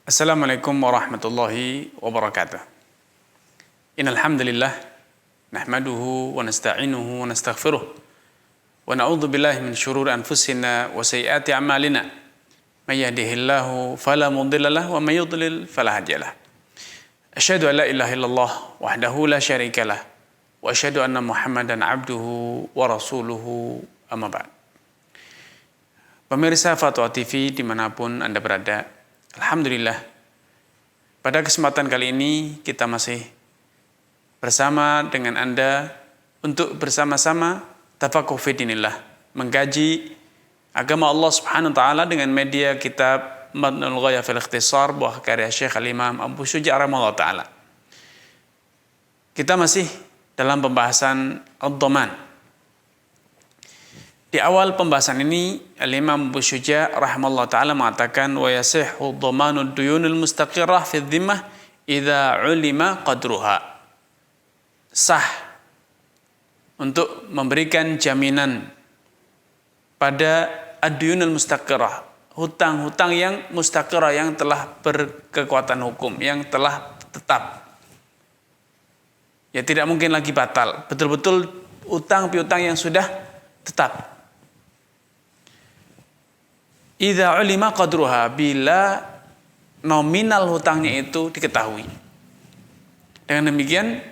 Assalamualaikum warahmatullahi wabarakatuh. Innal hamdalillah nahmaduhu wa nasta'inuhu wa nastaghfiruh wa na'udzu billahi min shururi anfusina wa sayyiati a'malina. May yahdihillahu fala mudilla lahu wa may yudlil fala hadiyalah. Asyhadu an la ilaha illallah wahdahu la syarika lah wa asyhadu anna Muhammadan abduhu wa rasuluhu amma ba'd. Pemirsa Fatwa TV dimanapun Anda berada, alhamdulillah, pada kesempatan kali ini kita masih bersama dengan Anda untuk bersama-sama tafaqquh fi dinillah, mengkaji agama Allah Subhanahu wa taala dengan media kitab Madnul Ghayah fil Ikhtisar buah karya Syekh Al-Imam Abu Syuja' rahimahullah taala. Kita masih dalam pembahasan ad-dhaman. Di awal pembahasan ini, Al-Imam Abu Syuja' rahimahullah ta'ala mengatakan wa yasihhu dhamanu duyunil mustaqirrah fi dhimmah idza ulima qadruha. Sah untuk memberikan jaminan pada ad-duyunil mustaqirrah, hutang-hutang yang mustaqirrah, yang telah berkekuatan hukum, yang telah tetap. Ya tidak mungkin lagi batal, betul-betul utang piutang yang sudah tetap. Idza ulima qadruha, bila nominal hutangnya itu diketahui. Dengan demikian,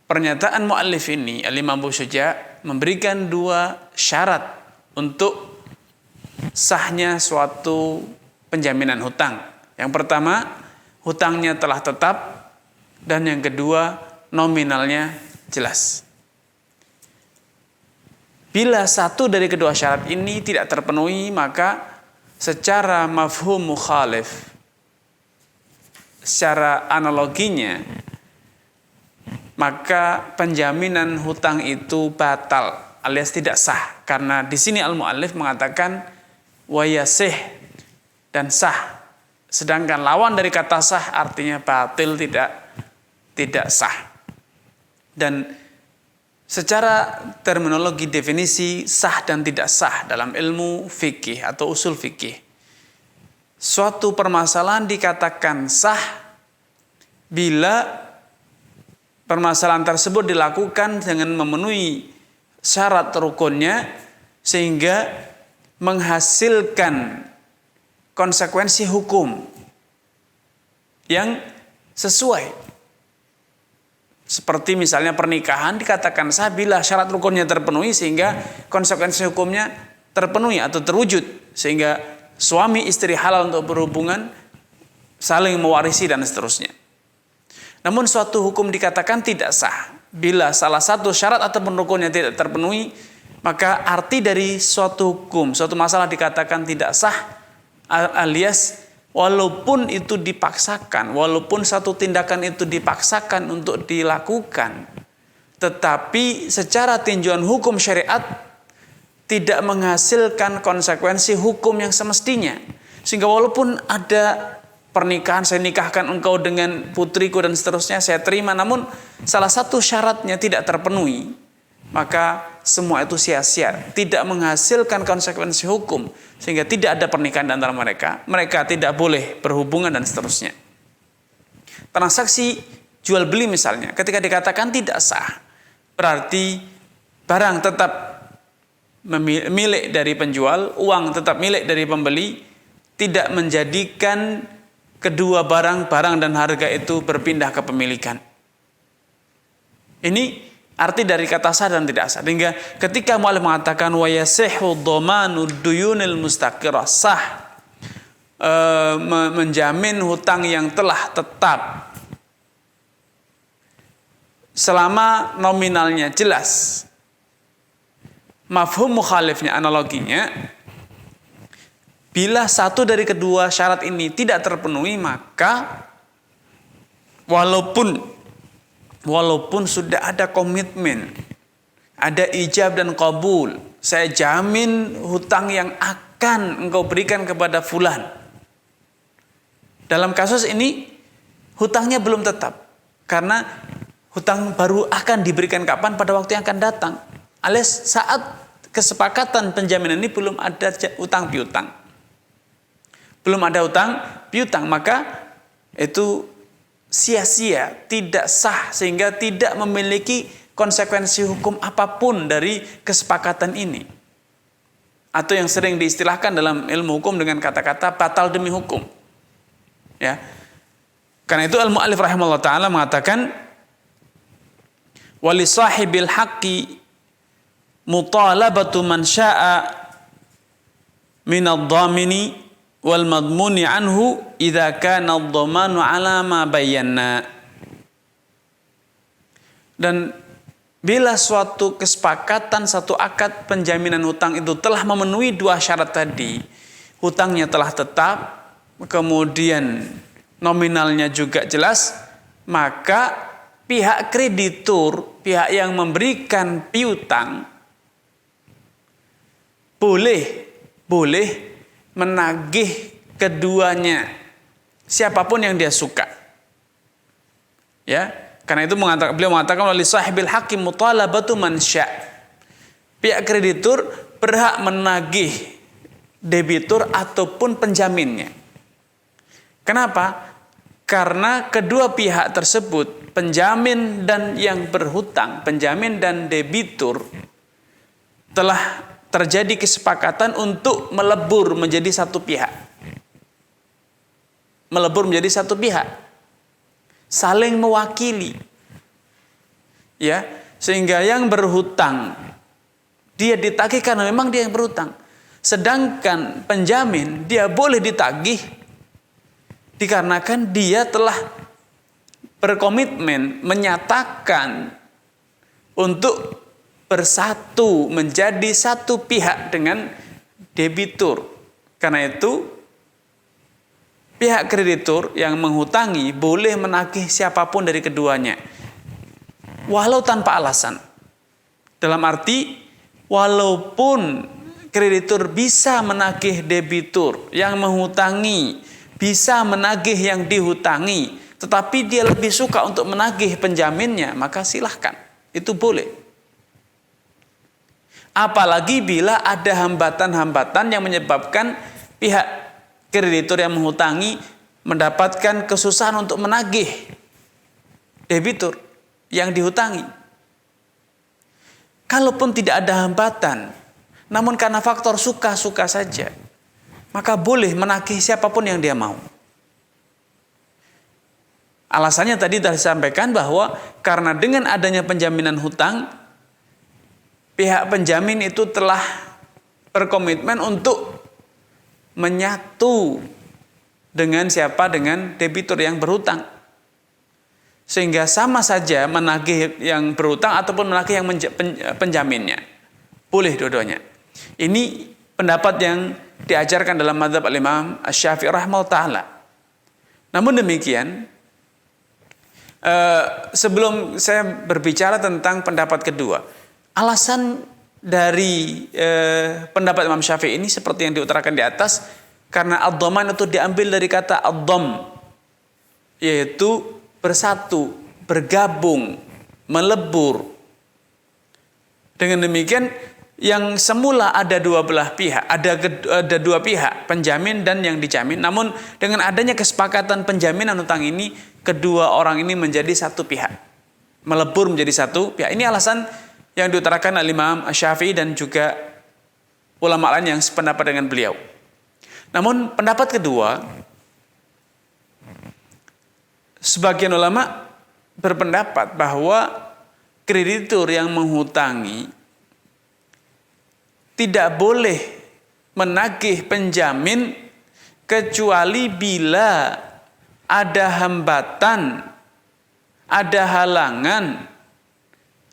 pernyataan muallif ini, Al-Imam Abu Syuja' memberikan dua syarat untuk sahnya suatu penjaminan hutang. Yang pertama, hutangnya telah tetap, dan yang kedua, nominalnya jelas. Bila satu dari kedua syarat ini tidak terpenuhi, maka secara mafhum mukhalif, secara analoginya, maka penjaminan hutang itu batal alias tidak sah. Karena di sini al-muallif mengatakan wa yasih dan sah. Sedangkan lawan dari kata sah artinya batil, tidak sah. Dan secara terminologi definisi sah dan tidak sah dalam ilmu fikih atau usul fikih, suatu permasalahan dikatakan sah bila permasalahan tersebut dilakukan dengan memenuhi syarat rukunnya sehingga menghasilkan konsekuensi hukum yang sesuai. Seperti misalnya pernikahan dikatakan sah bila syarat rukunnya terpenuhi sehingga konsekuensi hukumnya terpenuhi atau terwujud, sehingga suami istri halal untuk berhubungan, saling mewarisi dan seterusnya. Namun suatu hukum dikatakan tidak sah bila salah satu syarat atau rukunnya tidak terpenuhi, maka arti dari suatu hukum, suatu masalah dikatakan tidak sah alias walaupun itu dipaksakan, walaupun satu tindakan itu dipaksakan untuk dilakukan, tetapi secara tinjauan hukum syariat tidak menghasilkan konsekuensi hukum yang semestinya. Sehingga walaupun ada pernikahan, saya nikahkan engkau dengan putriku dan seterusnya, saya terima, namun salah satu syaratnya tidak terpenuhi, maka semua itu sia-sia, tidak menghasilkan konsekuensi hukum, sehingga tidak ada pernikahan di antara mereka tidak boleh berhubungan dan seterusnya. Transaksi jual beli misalnya, ketika dikatakan tidak sah, berarti barang tetap milik dari penjual, uang tetap milik dari pembeli, tidak menjadikan kedua barang dan harga itu berpindah kepemilikan. Ini arti dari kata sah dan tidak sah. Sehingga ketika muallif mengatakan wa yasihhu dhamanu duyunil mustaqirrah, sah menjamin hutang yang telah tetap selama nominalnya jelas. Mafhum mukhalifnya, analoginya, bila satu dari kedua syarat ini tidak terpenuhi, maka walaupun sudah ada komitmen, ada ijab dan qabul, saya jamin hutang yang akan engkau berikan kepada fulan. Dalam kasus ini hutangnya belum tetap, karena hutang baru akan diberikan kapan? Pada waktu yang akan datang, alias saat kesepakatan penjaminan ini belum ada hutang piutang. belum ada hutang piutang, maka itu sia-sia, tidak sah, sehingga tidak memiliki konsekuensi hukum apapun dari kesepakatan ini. Atau yang sering diistilahkan dalam ilmu hukum dengan kata-kata batal demi hukum. Ya. Karena itu al-mu'allif rahimahullah ta'ala mengatakan wali sahibil haqqi mutalabatu man sya'a minadh-dhamini wal madmuni anhu idza kana ad-dhamanu ala ma bayyana. Dan bila suatu kesepakatan, satu akad penjaminan hutang itu telah memenuhi dua syarat tadi, hutangnya telah tetap, kemudian nominalnya juga jelas, maka pihak kreditur, pihak yang memberikan piutang, boleh menagih keduanya, siapapun yang dia suka. Ya. Karena itu beliau mengatakan wali sahibil haqqi mutalabatu man sya'. Pihak kreditur berhak menagih debitur ataupun penjaminnya. Kenapa? Karena kedua pihak tersebut, penjamin dan yang berhutang, penjamin dan debitur, telah terjadi kesepakatan untuk melebur menjadi satu pihak. Melebur menjadi satu pihak. Saling mewakili, ya, sehingga yang berhutang dia ditagih karena memang dia yang berhutang, sedangkan penjamin dia boleh ditagih dikarenakan dia telah berkomitmen menyatakan untuk bersatu menjadi satu pihak dengan debitur. Karena itu pihak kreditur yang menghutangi boleh menagih siapapun dari keduanya, walau tanpa alasan. Dalam arti, walaupun kreditur bisa menagih debitur yang menghutangi, bisa menagih yang dihutangi, tetapi dia lebih suka untuk menagih penjaminnya, maka silahkan, itu boleh. Apalagi bila ada hambatan-hambatan yang menyebabkan pihak kreditur yang menghutangi mendapatkan kesusahan untuk menagih debitur yang dihutangi. Kalaupun tidak ada hambatan, namun karena faktor suka-suka saja, maka boleh menagih siapapun yang dia mau. Alasannya tadi sudah disampaikan bahwa karena dengan adanya penjaminan hutang, pihak penjamin itu telah berkomitmen untuk menyatu dengan siapa? Dengan debitur yang berhutang. Sehingga sama saja menagih yang berhutang ataupun menagih yang penjaminnya. Boleh dua-duanya. Ini pendapat yang diajarkan dalam mazhab al-Imam Asy-Syafi'i rahimahullah ta'ala. Namun demikian, sebelum saya berbicara tentang pendapat kedua, alasan dari pendapat Imam Syafi'i ini seperti yang diutarakan di atas, karena ad-dhaman itu diambil dari kata ad-dham, yaitu bersatu, bergabung, melebur. Dengan demikian, yang semula ada dua belah pihak, ada dua pihak, penjamin dan yang dijamin. Namun dengan adanya kesepakatan penjaminan hutang ini, kedua orang ini menjadi satu pihak, melebur menjadi satu pihak. Ini alasan yang diutarakan oleh Imam Asy-Syafi'i dan juga ulama lain yang sependapat dengan beliau. Namun pendapat kedua, sebagian ulama berpendapat bahwa kreditur yang menghutangi tidak boleh menagih penjamin kecuali bila ada hambatan, ada halangan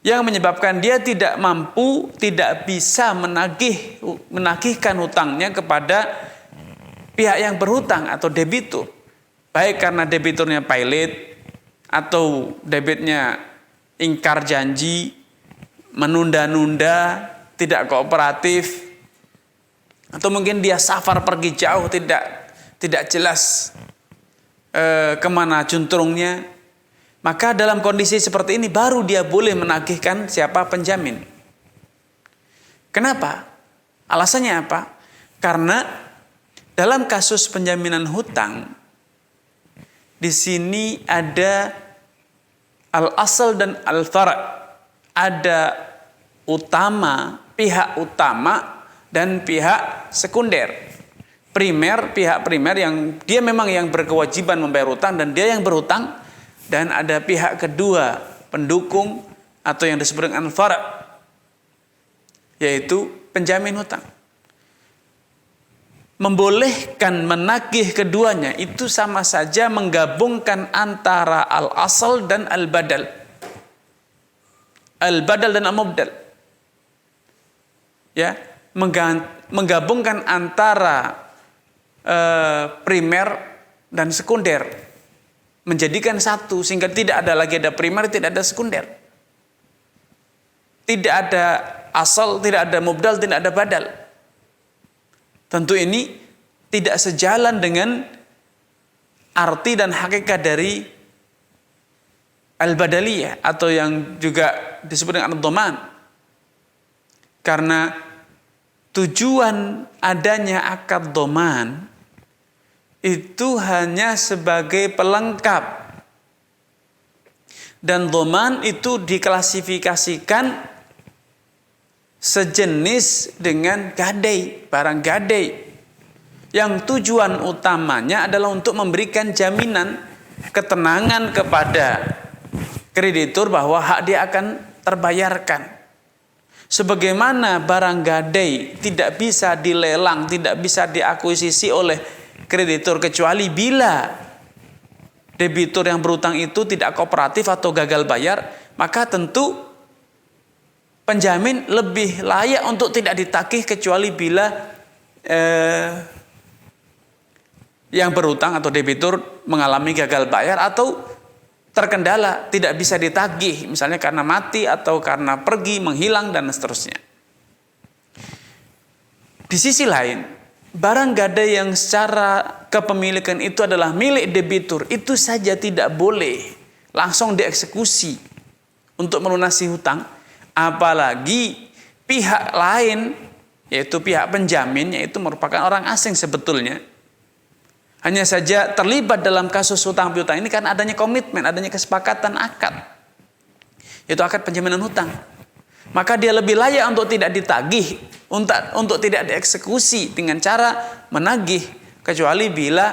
yang menyebabkan dia tidak mampu, tidak bisa menagihkan hutangnya kepada pihak yang berhutang atau debitur. Baik karena debiturnya pailit, atau debitnya ingkar janji, menunda-nunda, tidak kooperatif, atau mungkin dia safar pergi jauh, tidak jelas kemana juntrungnya. Maka dalam kondisi seperti ini baru dia boleh menagihkan siapa? Penjamin. Kenapa? Alasannya apa? Karena dalam kasus penjaminan hutang, di sini ada al-asal dan al-fara'. Ada pihak utama dan pihak sekunder. Pihak primer yang dia memang yang berkewajiban membayar hutang dan dia yang berhutang, dan ada pihak kedua pendukung atau yang disebut dengan al-fara', yaitu penjamin hutang. Membolehkan menagih keduanya itu sama saja menggabungkan antara al-asal dan al-badal. Al-badal dan al-mubdal. Ya, menggabungkan antara primer dan sekunder, menjadikan satu sehingga tidak ada lagi ada primer, tidak ada sekunder. Tidak ada asal, tidak ada mubdal, tidak ada badal. Tentu ini tidak sejalan dengan arti dan hakikat dari al-badaliyah atau yang juga disebut dengan ad-dhaman. Karena tujuan adanya akad dhaman itu hanya sebagai pelengkap. Dan dhaman itu diklasifikasikan sejenis dengan gadai, barang gadai. Yang tujuan utamanya adalah untuk memberikan jaminan ketenangan kepada kreditur bahwa hak dia akan terbayarkan. Sebagaimana barang gadai tidak bisa dilelang, tidak bisa diakuisisi oleh kreditur kecuali bila debitur yang berutang itu tidak kooperatif atau gagal bayar, maka tentu penjamin lebih layak untuk tidak ditagih kecuali bila yang berutang atau debitur mengalami gagal bayar atau terkendala, tidak bisa ditagih, misalnya karena mati atau karena pergi, menghilang, dan seterusnya. Di sisi lain, barang gadai yang secara kepemilikan itu adalah milik debitur, itu saja tidak boleh langsung dieksekusi untuk melunasi hutang, apalagi pihak lain, yaitu pihak penjamin, yaitu merupakan orang asing sebetulnya. Hanya saja terlibat dalam kasus hutang piutang ini karena adanya komitmen, adanya kesepakatan akad. Yaitu akad penjaminan hutang. Maka dia lebih layak untuk tidak ditagih, untuk tidak dieksekusi dengan cara menagih, kecuali bila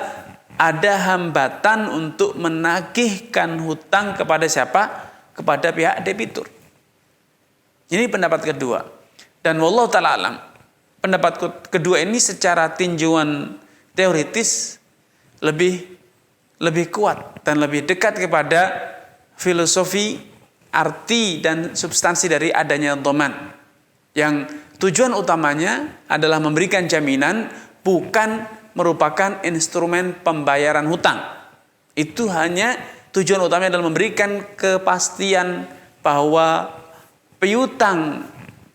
ada hambatan untuk menagihkan hutang kepada siapa? Kepada pihak debitur. Ini pendapat kedua. Dan wallahu ta'ala alam, pendapat kedua ini secara tinjauan teoritis lebih kuat dan lebih dekat kepada filosofi, arti dan substansi dari adanya dhaman, yang tujuan utamanya adalah memberikan jaminan, bukan merupakan instrumen pembayaran hutang. Itu hanya tujuan utamanya adalah memberikan kepastian bahwa piutang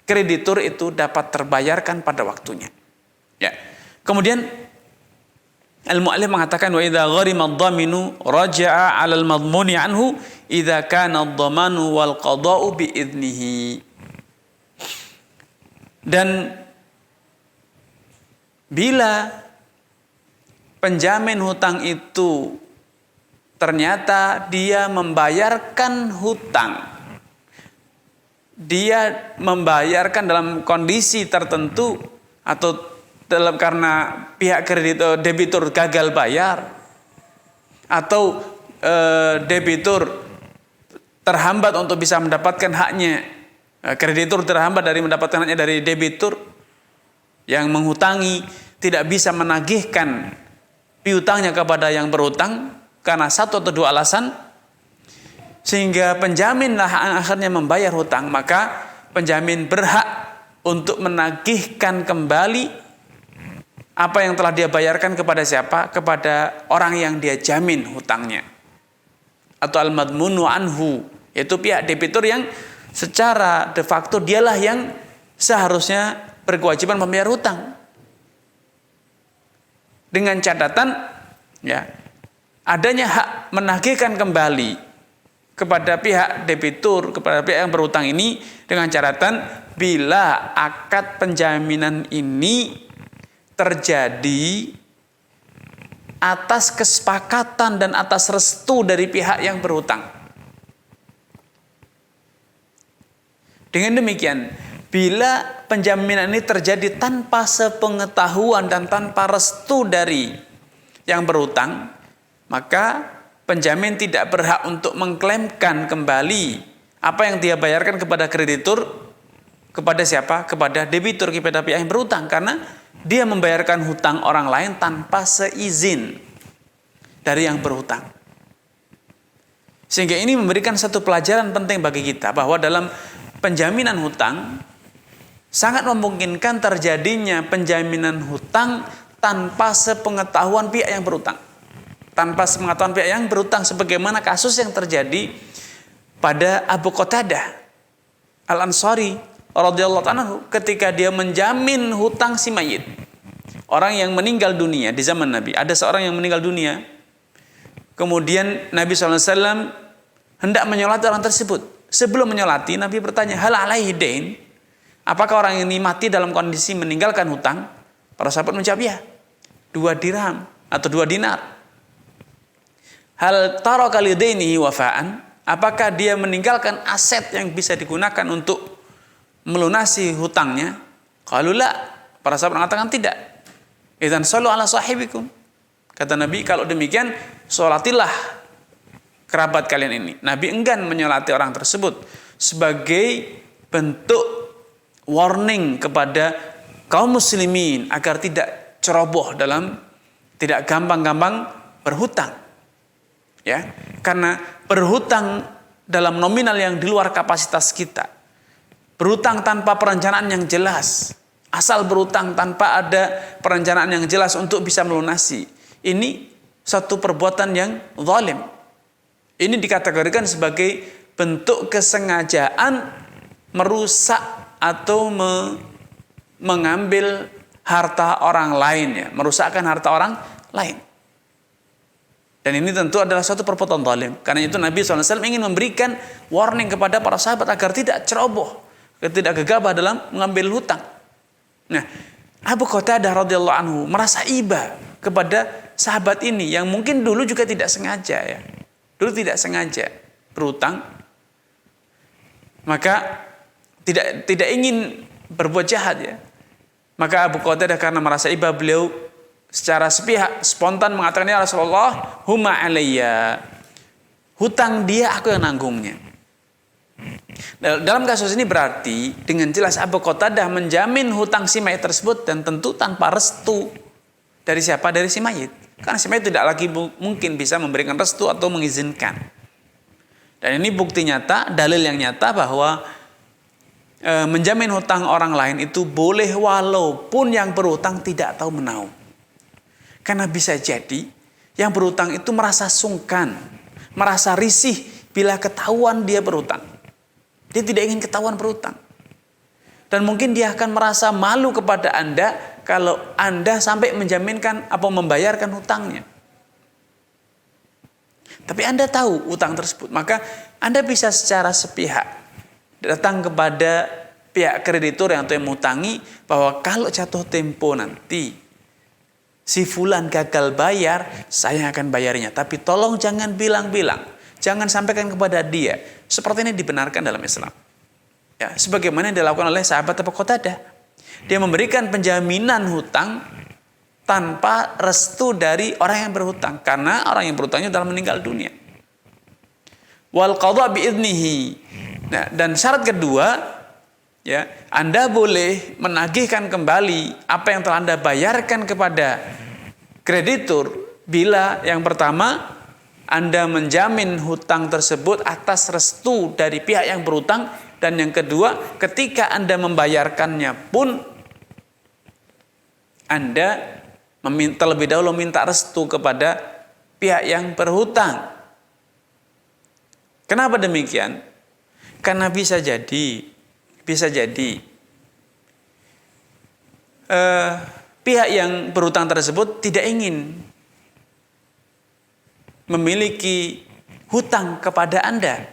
kreditur itu dapat terbayarkan pada waktunya. Ya. Kemudian al-mu'allif mengatakan wa idza gharima ad-dhaminu raja'a 'ala al-madhmuni anhu idza kana ad-dhamanu wal qada'u bi idnihi. Dan bila penjamin hutang itu ternyata dia membayarkan hutang, dia membayarkan dalam kondisi tertentu atau karena pihak debitur gagal bayar, atau debitur terhambat untuk bisa mendapatkan haknya, kreditur terhambat dari mendapatkan haknya dari debitur yang menghutangi, tidak bisa menagihkan piutangnya kepada yang berhutang karena satu atau dua alasan, sehingga penjaminlah akhirnya membayar hutang, maka penjamin berhak untuk menagihkan kembali apa yang telah dia bayarkan kepada siapa? Kepada orang yang dia jamin hutangnya. Atau al-madmunu anhu, yaitu pihak debitur yang secara de facto dialah yang seharusnya berkewajiban membayar hutang. Dengan catatan ya, adanya hak menagihkan kembali kepada pihak debitur, kepada pihak yang berhutang ini dengan catatan bila akad penjaminan ini terjadi atas kesepakatan dan atas restu dari pihak yang berhutang. Dengan demikian, bila penjaminan ini terjadi tanpa sepengetahuan dan tanpa restu dari yang berhutang, maka penjamin tidak berhak untuk mengklaimkan kembali apa yang dia bayarkan kepada kreditur. Kepada siapa? Kepada debitur, kepada pihak yang berhutang, karena dia membayarkan hutang orang lain tanpa seizin dari yang berhutang. Sehingga ini memberikan satu pelajaran penting bagi kita, bahwa dalam penjaminan hutang sangat memungkinkan terjadinya penjaminan hutang tanpa sepengetahuan pihak yang berhutang. Tanpa sepengetahuan pihak yang berhutang, sebagaimana kasus yang terjadi pada Abu Qatadah Al-Ansari radhiyallahu anhu ketika dia menjamin hutang si mayit. Orang yang meninggal dunia di zaman Nabi, ada seorang yang meninggal dunia. Kemudian Nabi SAW hendak menyolati orang tersebut. Sebelum menyolati, Nabi bertanya, hal alaihi dain? Apakah orang ini mati dalam kondisi meninggalkan hutang? Para sahabat menjawab, ya, 2 dirham atau 2 dinar. Hal taraka lidainihi wafa'an? Apakah dia meninggalkan aset yang bisa digunakan untuk melunasi hutangnya? Qalu la. Para sahabat mengatakan tidak. Idzan sallu ala sahibikum. Kata Nabi, kalau demikian sholatilah kerabat kalian ini. Nabi enggan menyolati orang tersebut sebagai bentuk warning kepada kaum muslimin agar tidak ceroboh dalam, tidak gampang-gampang berhutang. Ya, karena berhutang dalam nominal yang di luar kapasitas kita, berhutang tanpa perencanaan yang jelas, asal berhutang tanpa ada perencanaan yang jelas untuk bisa melunasi, ini satu perbuatan yang zalim. Ini dikategorikan sebagai bentuk kesengajaan merusak atau mengambil harta orang lain, ya, merusakkan harta orang lain. Dan ini tentu adalah suatu perbuatan zalim. Karena itu Nabi SAW ingin memberikan warning kepada para sahabat agar tidak ceroboh, tidak gegabah dalam mengambil hutang. Nah, Abu Qatadah radhiyallahu anhu merasa iba kepada sahabat ini yang mungkin dulu juga tidak sengaja, ya. Dulu tidak sengaja berhutang, maka tidak ingin berbuat jahat, ya. Maka Abu Qatadah karena merasa iba, beliau secara sepihak spontan mengatakan, ya Rasulullah, huma alayya, hutang dia, aku yang nanggungnya. Dalam kasus ini berarti dengan jelas Abu Qatadah menjamin hutang si mayit tersebut, dan tentu tanpa restu dari siapa? Dari si mayit. Karena si mayit tidak lagi mungkin bisa memberikan restu atau mengizinkan. Dan ini bukti nyata, dalil yang nyata bahwa menjamin hutang orang lain itu boleh walaupun yang berhutang tidak tahu menahu. Karena bisa jadi yang berhutang itu merasa sungkan, merasa risih bila ketahuan dia berhutang. Dia tidak ingin ketahuan berhutang. Dan mungkin dia akan merasa malu kepada Anda kalau Anda sampai menjaminkan atau membayarkan hutangnya. Tapi Anda tahu hutang tersebut, maka Anda bisa secara sepihak datang kepada pihak kreditur yang menghutangi bahwa kalau jatuh tempo nanti si fulan gagal bayar, saya akan bayarnya. Tapi tolong jangan bilang-bilang, jangan sampaikan kepada dia. Seperti ini dibenarkan dalam Islam. Ya, sebagaimana yang dilakukan oleh sahabat Abu Qatadah. Dia memberikan penjaminan hutang tanpa restu dari orang yang berhutang, karena orang yang berhutangnya dalam meninggal dunia. Wal qadha bi'idnihi. Nah, dan syarat kedua, ya, Anda boleh menagihkan kembali apa yang telah Anda bayarkan kepada kreditur bila yang pertama Anda menjamin hutang tersebut atas restu dari pihak yang berhutang, dan yang kedua ketika Anda membayarkannya pun Anda terlebih dahulu minta restu kepada pihak yang berhutang. Kenapa demikian? Karena bisa jadi pihak yang berhutang tersebut tidak ingin memiliki hutang kepada Anda.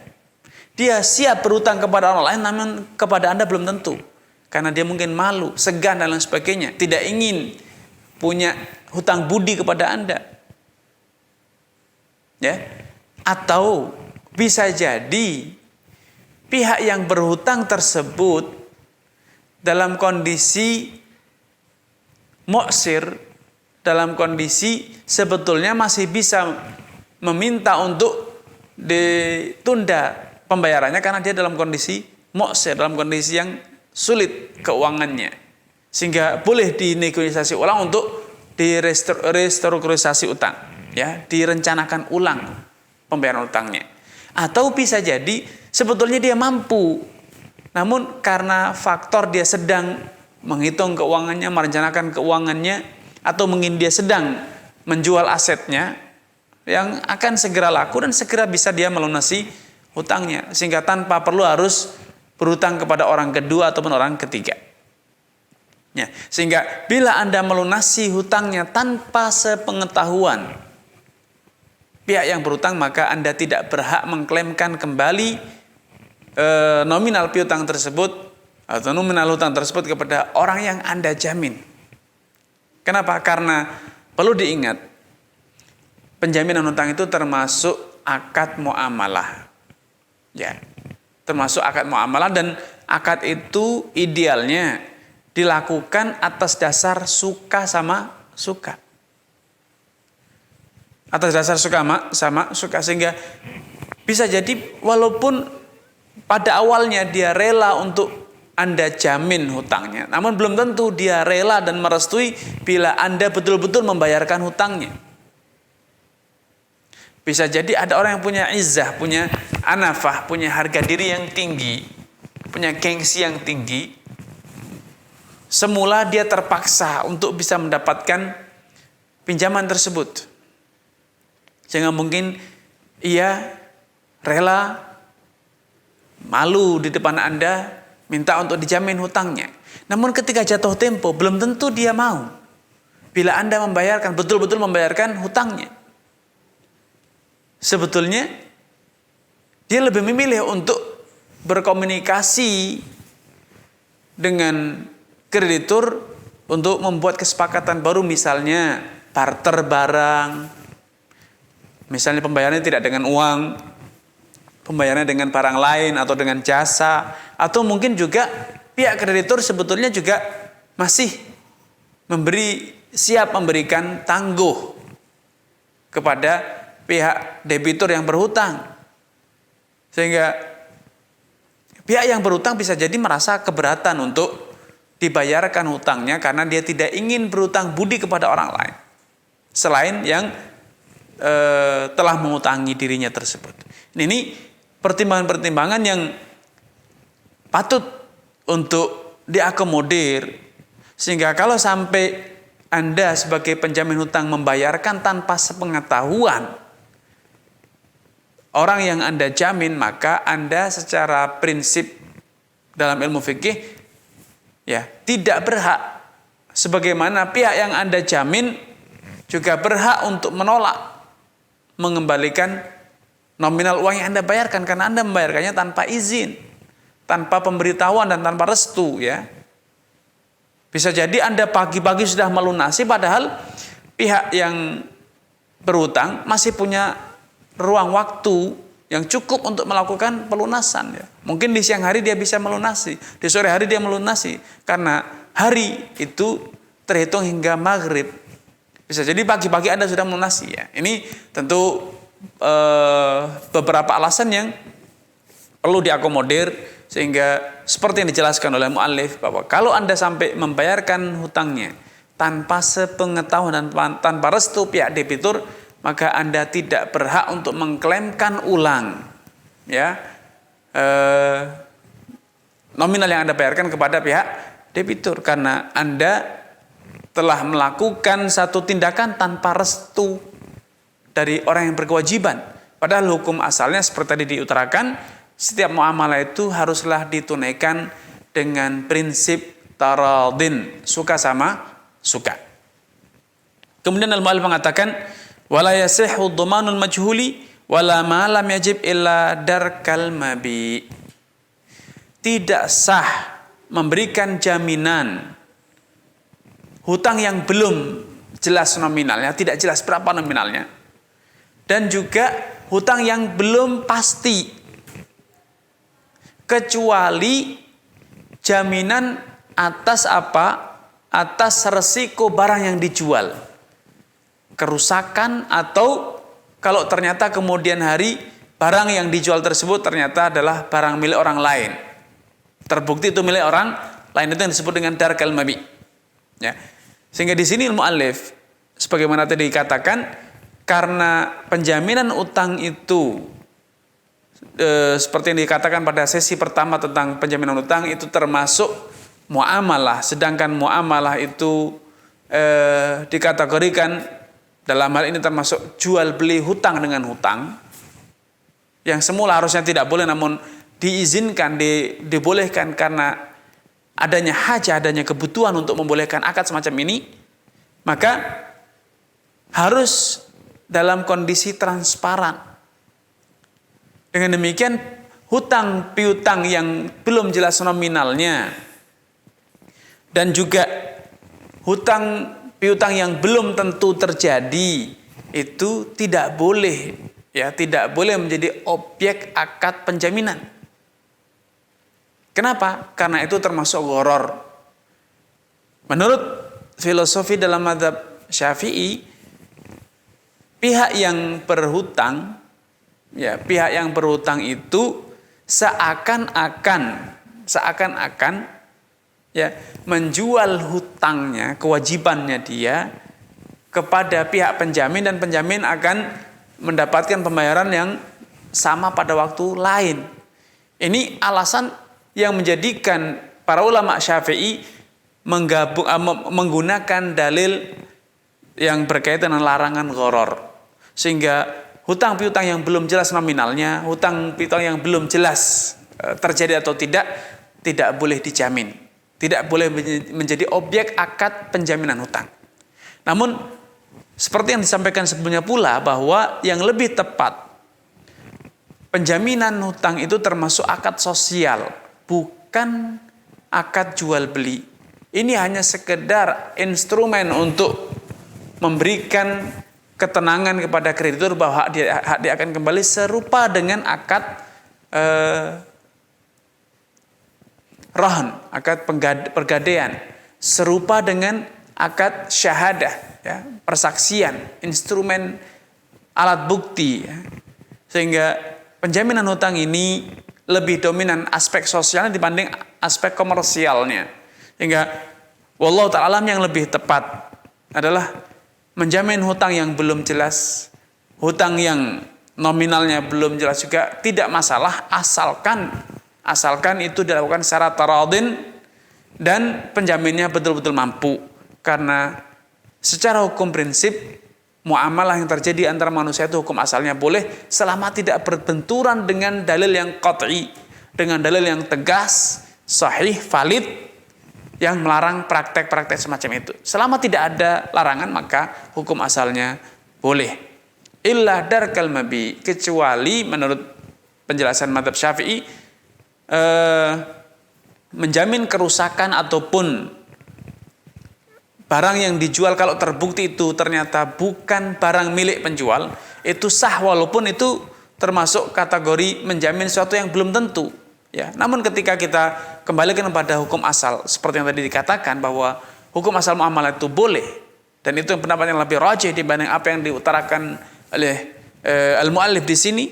Dia siap berhutang kepada orang lain, namun kepada Anda belum tentu. Karena dia mungkin malu, segan dan lain sebagainya. Tidak ingin punya hutang budi kepada Anda. Ya. Atau bisa jadi pihak yang berhutang tersebut dalam kondisi mu'sir, dalam kondisi sebetulnya masih bisa meminta untuk ditunda pembayarannya karena dia dalam kondisi mu'sir, dalam kondisi yang sulit keuangannya, sehingga boleh dinegosiasi ulang untuk direstrukturisasi utang, ya, direncanakan ulang pembayaran utangnya. Atau bisa jadi sebetulnya dia mampu, namun karena faktor dia sedang menghitung keuangannya, merencanakan keuangannya, atau mungkin dia sedang menjual asetnya yang akan segera laku dan segera bisa dia melunasi hutangnya, sehingga tanpa perlu harus berhutang kepada orang kedua ataupun orang ketiga. Ya, sehingga bila Anda melunasi hutangnya tanpa sepengetahuan pihak yang berhutang, maka Anda tidak berhak mengklaimkan kembali nominal piutang tersebut atau nominal hutang tersebut kepada orang yang Anda jamin. Kenapa? Karena perlu diingat, penjaminan hutang itu termasuk akad muamalah. Ya, termasuk akad muamalah, dan akad itu idealnya dilakukan atas dasar suka sama suka. Atas dasar suka sama suka, sehingga bisa jadi walaupun pada awalnya dia rela untuk Anda jamin hutangnya, namun belum tentu dia rela dan merestui bila Anda betul-betul membayarkan hutangnya. Bisa jadi ada orang yang punya izzah, punya anafah, punya harga diri yang tinggi, punya gengsi yang tinggi. Semula dia terpaksa untuk bisa mendapatkan pinjaman tersebut, sehingga mungkin ia rela malu di depan Anda minta untuk dijamin hutangnya. Namun ketika jatuh tempo belum tentu dia mau bila Anda membayarkan, betul-betul membayarkan hutangnya. Sebetulnya dia lebih memilih untuk berkomunikasi dengan kreditur untuk membuat kesepakatan baru, misalnya barter barang, misalnya pembayarannya tidak dengan uang, pembayarannya dengan barang lain atau dengan jasa, atau mungkin juga pihak kreditur sebetulnya juga masih siap memberikan tangguh kepada pihak debitur yang berhutang, sehingga pihak yang berhutang bisa jadi merasa keberatan untuk dibayarkan hutangnya karena dia tidak ingin berhutang budi kepada orang lain selain yang telah mengutangi dirinya tersebut. Ini pertimbangan-pertimbangan yang patut untuk diakomodir, sehingga kalau sampai Anda sebagai penjamin hutang membayarkan tanpa sepengetahuan orang yang Anda jamin, maka Anda secara prinsip dalam ilmu fikih ya tidak berhak, sebagaimana pihak yang Anda jamin juga berhak untuk menolak mengembalikan nominal uang yang Anda bayarkan, karena Anda membayarkannya tanpa izin, tanpa pemberitahuan dan tanpa restu, ya. Bisa jadi Anda pagi-pagi sudah melunasi padahal pihak yang berhutang masih punya ruang waktu yang cukup untuk melakukan pelunasan, ya. Mungkin di siang hari dia bisa melunasi, di sore hari dia melunasi, karena hari itu terhitung hingga maghrib. Bisa jadi pagi-pagi Anda sudah melunasi, ya. Ini tentu beberapa alasan yang perlu diakomodir, sehingga seperti yang dijelaskan oleh muallif bahwa kalau Anda sampai membayarkan hutangnya tanpa sepengetahuan dan tanpa restu pihak debitur, maka Anda tidak berhak untuk mengklaimkan ulang, ya, nominal yang Anda bayarkan kepada pihak debitur, karena Anda telah melakukan satu tindakan tanpa restu dari orang yang berkewajiban. Padahal hukum asalnya seperti tadi diutarakan, setiap muamalah itu haruslah ditunaikan dengan prinsip taradin, suka sama suka. Kemudian al-mu'allif mengatakan wala yasihhu dhamanul majhuli wala ma lam yajib illa darkal mabi. Tidak sah memberikan jaminan hutang yang belum jelas nominalnya, tidak jelas berapa nominalnya, dan juga hutang yang belum pasti, kecuali jaminan atas apa? Atas resiko barang yang dijual, kerusakan, atau kalau ternyata kemudian hari barang yang dijual tersebut ternyata adalah barang milik orang lain, terbukti itu milik orang lain, itu yang disebut dengan darkal mabi. Ya. Sehingga di sini mu'allif sebagaimana tadi dikatakan, karena penjaminan utang itu seperti yang dikatakan pada sesi pertama tentang penjaminan utang itu termasuk muamalah, sedangkan muamalah itu dikategorikan dalam hal ini termasuk jual beli hutang dengan hutang, yang semula harusnya tidak boleh namun diizinkan, dibolehkan karena adanya hajat, adanya kebutuhan untuk membolehkan akad semacam ini, maka harus dalam kondisi transparan. Dengan demikian hutang piutang yang belum jelas nominalnya dan juga hutang piutang yang belum tentu terjadi itu tidak boleh, ya, tidak boleh menjadi objek akad penjaminan. Kenapa? Karena itu termasuk gharar. Menurut filosofi dalam mazhab Syafi'i, pihak yang berhutang, ya, pihak yang berhutang itu seakan-akan ya menjual hutangnya, kewajibannya dia kepada pihak penjamin, dan penjamin akan mendapatkan pembayaran yang sama pada waktu lain. Ini alasan yang menjadikan para ulama Syafi'i menggunakan dalil yang berkaitan dengan larangan gharar. Sehingga hutang piutang yang belum jelas nominalnya, hutang piutang yang belum jelas terjadi atau tidak boleh dijamin, tidak boleh menjadi objek akad penjaminan hutang. Namun seperti yang disampaikan sebelumnya pula, bahwa yang lebih tepat penjaminan hutang itu termasuk akad sosial, bukan akad jual beli. Ini hanya sekedar instrumen untuk memberikan ketenangan kepada kreditur bahwa hak dia akan kembali, serupa dengan akad rahn, akad pergadaian, serupa dengan akad syahadah, ya, persaksian, instrumen alat bukti, ya. Sehingga penjaminan hutang ini lebih dominan aspek sosialnya dibanding aspek komersialnya. Sehingga wallahu ta'ala yang lebih tepat adalah menjamin hutang yang belum jelas, hutang yang nominalnya belum jelas juga tidak masalah, asalkan itu dilakukan secara taradin dan penjaminnya betul-betul mampu. Karena secara hukum prinsip muamalah yang terjadi antara manusia itu hukum asalnya boleh selama tidak berbenturan dengan dalil yang qat'i, dengan dalil yang tegas, sahih, valid, yang melarang praktek-praktek semacam itu. Selama tidak ada larangan maka hukum asalnya boleh. Illa darkal mabi, kecuali menurut penjelasan mazhab Syafi'i menjamin kerusakan ataupun barang yang dijual kalau terbukti itu ternyata bukan barang milik penjual, itu sah walaupun itu termasuk kategori menjamin sesuatu yang belum tentu. Ya, namun ketika kita kembalikan kepada hukum asal seperti yang tadi dikatakan bahwa hukum asal muamalah itu boleh, dan itu yang pendapat yang lebih rajih dibanding apa yang diutarakan oleh al-muallif di sini,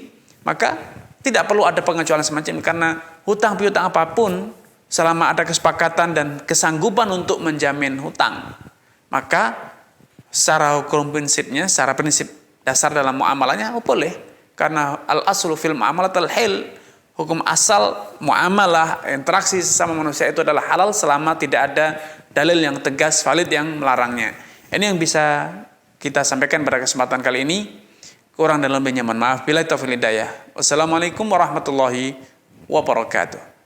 maka tidak perlu ada pengecualian semacam ini, karena hutang piutang apapun selama ada kesepakatan dan kesanggupan untuk menjamin hutang, maka secara hukum prinsipnya, secara prinsip dasar dalam muamalahnya boleh, karena al-aslu fil muamalah al-hil, hukum asal muamalah interaksi sesama manusia itu adalah halal selama tidak ada dalil yang tegas valid yang melarangnya. Ini yang bisa kita sampaikan pada kesempatan kali ini. Kurang dan lebihnya mohon maaf. Billahi taufiq hidayah. Wassalamualaikum warahmatullahi wabarakatuh.